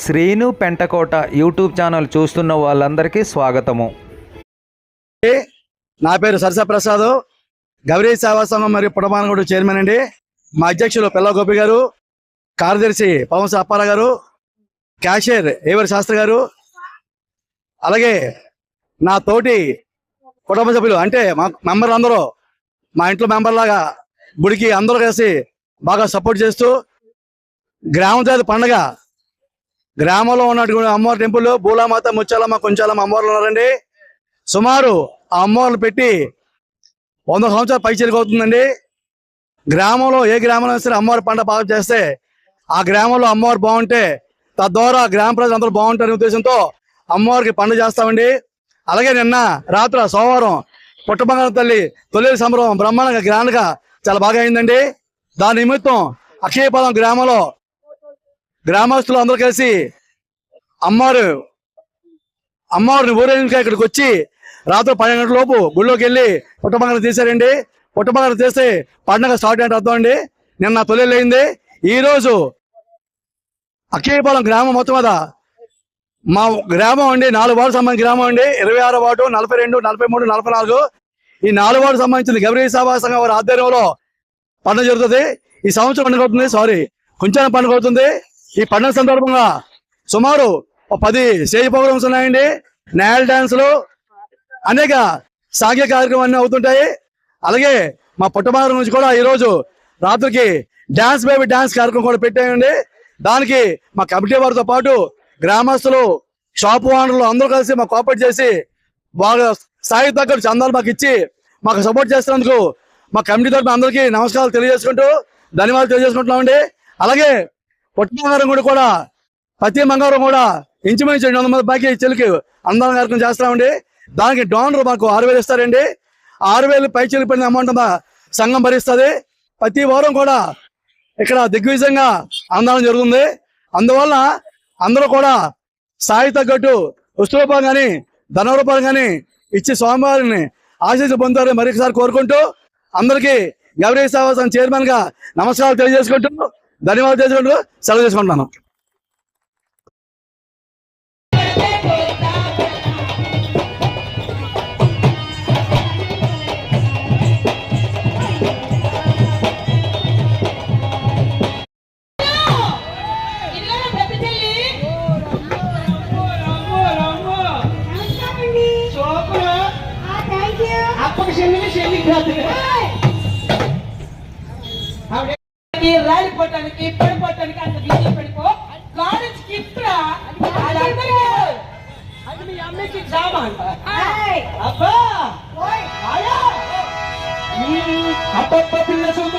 Srinu Pentakota YouTube channel చూస్తున్న వాళ్ళందరికీ స్వాగతము. నా పేరు సరస ప్రసాద్, గౌరీ సేవా సంఘం మరియు పుట్టమానగూడ చైర్మన్ అండి. మా అధ్యక్షులు పిల్ల గోపి గారు, కార్యదర్శి పవన్ అప్పారావు గారు, క్యాషియర్ ఏవరి శాస్త్రి గారు, అలాగే నా తోటి కుటుంబ సభ్యులు అంటే మా మెంబర్లు అందరూ మా ఇంట్లో మెంబర్ లాగా గుడికి అందరూ కలిసి బాగా సపోర్ట్ చేస్తూ గ్రామ జాతి పండుగ గ్రామంలో ఉన్నటువంటి అమ్మవారి టెంపుల్ బూలామాత, ముచ్చాలమ్మ, కొంచాలమ్మ అమ్మవార్లు ఉన్నారండి. సుమారు ఆ అమ్మవార్లు పెట్టి 100 సంవత్సరాలు పైచిలుకు అవుతుందండి. గ్రామంలో ఏ గ్రామంలో సరే అమ్మవారి పండుగ బాగా చేస్తే ఆ గ్రామంలో అమ్మవారు బాగుంటే తద్వారా గ్రామ ప్రజలు అందరూ బాగుంటారనే ఉద్దేశంతో అమ్మవారికి పండుగ చేస్తామండి. అలాగే నిన్న రాత్రి సోమవారం పుట్టబంగారం తల్లి తొలి సంబరం బ్రహ్మాండంగా గ్రాండ్గా చాలా బాగా అయిందండి. దాని నిమిత్తం అక్షయపాలెం గ్రామంలో గ్రామస్తులు అందరూ కలిసి అమ్మవారిని ఊరేగింపుగా ఇక్కడికి వచ్చి రాత్రి 12 గంటల లోపు గుళ్ళోకి వెళ్ళి పుట్టబంగారం తీశారండి. పుట్టబంగారం తీస్తే పండుగ స్టార్ట్ అంటే అర్థం అండి. నిన్న తొలిలు అయింది. ఈరోజు అక్షయపాలెం గ్రామం మొత్తం మీద మా గ్రామం అండి 4 వార్డు సంబంధించిన గ్రామం అండి. 26 వార్డు, 42, 43, 44 ఈ 4 వార్డు సంబంధించిన గౌరీ సేవా సంఘం వారి ఆధ్వర్యంలో పండుగ జరుగుతుంది. ఈ సంవత్సరం పండుగ అవుతుంది, కొంచెం పండుగ అవుతుంది. ఈ పండుగ సందర్భంగా సుమారు 10 స్టేజ్ ప్రోగ్రామ్స్ ఉన్నాయండి. నేల డాన్సులు, అనేక సాంఘిక కార్యక్రమాలు అవుతుంటాయి. అలాగే మా పుట్టబంగారం నుంచి కూడా ఈరోజు రాత్రికి డాన్స్ బేబీ డాన్స్ కార్యక్రమం కూడా పెట్టాయండి. దానికి మా కమిటీ వారితో పాటు గ్రామస్తులు, షాప్ ఓనర్లు అందరూ కలిసి మాకు కోఆపరేట్ చేసి బాగా స్థాయికి తగ్గట్టు చందాలు మాకు ఇచ్చి మాకు సపోర్ట్ చేస్తున్నందుకు మా కమిటీ తరఫున అందరికీ నమస్కారాలు తెలియజేసుకుంటూ ధన్యవాదాలు తెలియజేసుకుంటున్నామండి. అలాగే పుట్టబంగారం కూడా ప్రతి మంగళవారం కూడా ఇంచుమించు 200 మంది బాకీ చెల్లికి అందరం కార్యక్రమం చేస్తామండి. దానికి డోనర్ మాకు 6,000 ఇస్తారండి. 6,000 పై చెల్లిపోయిన అమౌంట్ అంతా సంఘం భరిస్తుంది. ప్రతి వారం కూడా ఇక్కడ దిగ్విజయంగా అన్నదానం జరుగుతుంది. అందువల్ల అందరూ కూడా స్థాయి తగ్గట్టు వస్తు రూపాయలు కానీ ధన రూపాయలు కానీ ఇచ్చి స్వామివారిని ఆశీస్సులు పొందుతారని మరొకసారి కోరుకుంటూ అందరికీ గౌరీ సేవా సంఘం చైర్మన్ గా నమస్కారాలు తెలియజేసుకుంటూ ధన్యవాదాలు చేసుకుంటూ సెలవు చేసుకుంటున్నాను. రాలిపోవటానికి పడిపోవటానికి అంత బిజీ పడిపో కాలేజ్కి ఇప్పుడు అది మీ అమ్మకి సామాన్ అబ్బా అబ్బబ్బ పిల్ల చూపు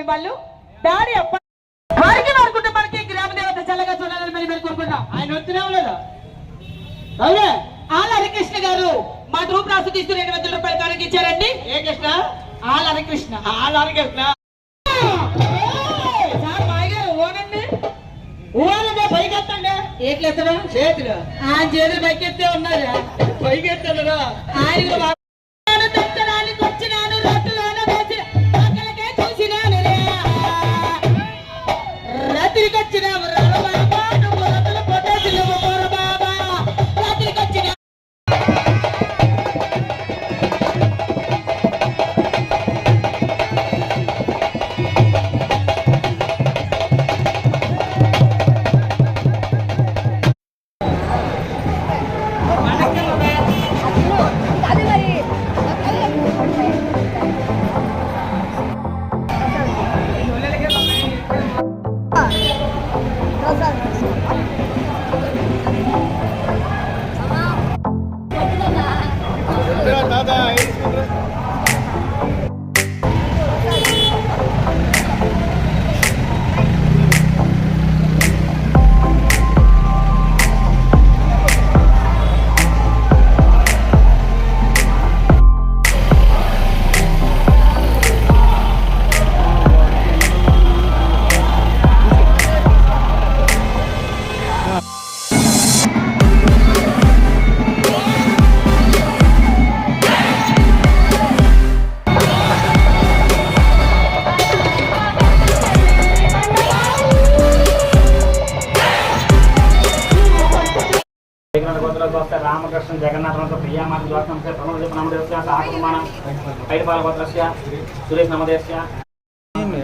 వాళ్ళు దారి వారికి వాడుకుంటే మనకి గ్రామ దేవత చల్లగా చూడాలని మేము కోరుకుంటాం. ఆయన వస్తున్నాం లేదా ఆళ్ళ హరికృష్ణ గారు మా గ్రూప్ రాసు తీసుకుని 200 రూపాయలు కాడికి ఇచ్చారండి. ఆల్ హరికృష్ణ సార్ మాయగారు ఓనండి ఓనండి పైకి ఎత్తండి ఏట్లు ఎత్తడా చేతులు ఆయన చేతులు పైకి ఎత్తే ఉన్నారా పైకి ఎత్తారా ఆయన దత్తరానికి వచ్చినాను రొట్టెలోనే వేసిన పక్కలకే చూసినాను రాత్రికి వచ్చిన రొట్టెలు పొట్టేసిన బాబా రాత్రికి వచ్చిన రామకృష్ణ జగన్నాథ ప్రియామాత ద్వాసం ఐదుపాల గోత్రస్య సురేష్ నమదేశ్య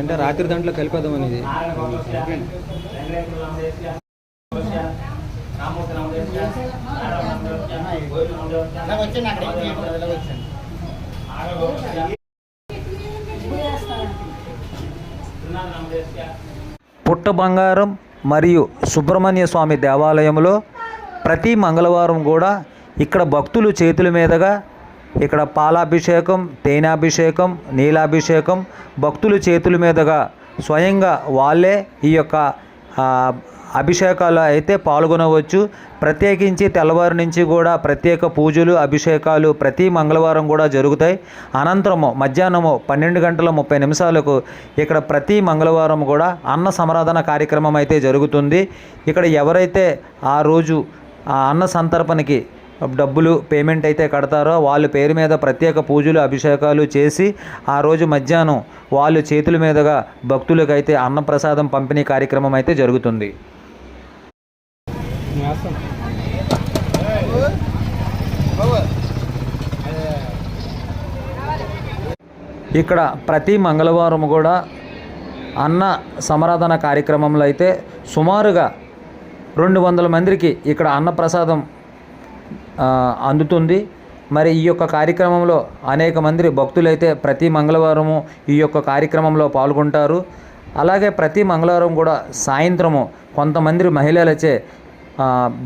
అంటే రాత్రి దాంట్లో కలిపేద్దాం అనేది నారాయణ గోత్రస్య రామూర్తి నమదేశ్య పుట్ట బంగారం మరియు సుబ్రహ్మణ్య స్వామి దేవాలయంలో ప్రతి మంగళవారం కూడా ఇక్కడ భక్తులు చేతుల మీదుగా ఇక్కడ పాలాభిషేకం, తేనాభిషేకం, నీలాభిషేకం భక్తుల చేతుల మీదుగా స్వయంగా వాళ్ళే ఈ యొక్క అభిషేకాలు అయితే పాల్గొనవచ్చు. ప్రత్యేకించి తెల్లవారు నుంచి కూడా ప్రత్యేక పూజలు, అభిషేకాలు ప్రతి మంగళవారం కూడా జరుగుతాయి. అనంతరము మధ్యాహ్నము 12:30 ఇక్కడ ప్రతి మంగళవారం కూడా అన్న సమరాధన కార్యక్రమం అయితే జరుగుతుంది. ఇక్కడ ఎవరైతే ఆ రోజు ఆ అన్న సంతర్పణకి డబ్బులు పేమెంట్ అయితే కడతారో వాళ్ళ పేరు మీద ప్రత్యేక పూజలు, అభిషేకాలు చేసి ఆ రోజు మధ్యాహ్నం వాళ్ళు చేతుల మీదుగా భక్తులకైతే అన్నప్రసాదం పంపిణీ కార్యక్రమం అయితే జరుగుతుంది. ఇక్కడ ప్రతి మంగళవారం కూడా అన్న సమరాధన కార్యక్రమంలో అయితే సుమారుగా 200 మందికి ఇక్కడ అన్నప్రసాదం అందుతుంది. మరి ఈ యొక్క కార్యక్రమంలో అనేక మంది భక్తులైతే ప్రతి మంగళవారము ఈ యొక్క కార్యక్రమంలో పాల్గొంటారు. అలాగే ప్రతి మంగళవారం కూడా సాయంత్రము కొంతమంది మహిళలచే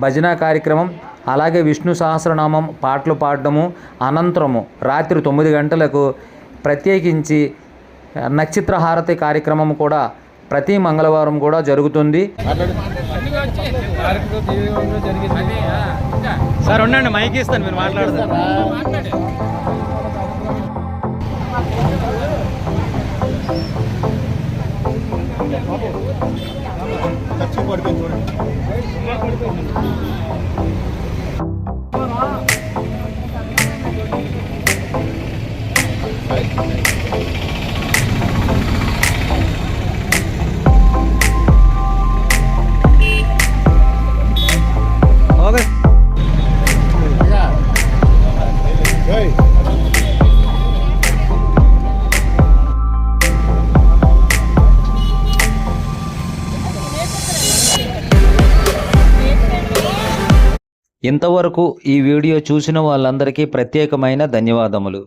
భజన కార్యక్రమం, అలాగే విష్ణు సహస్రనామం పాటలు పాడడము, అనంతరము రాత్రి 9 గంటలకు ప్రత్యేకించి నక్షత్ర హారతి కార్యక్రమం కూడా ప్రతి మంగళవారం కూడా జరుగుతుంది. సార్ ఉండండి, మైక్ ఇస్తాను, మీరు మాట్లాడతారు. ఇంతవరకు ఈ వీడియో చూసిన వాళ్ళందరికీ ప్రత్యేకమైన ధన్యవాదములు.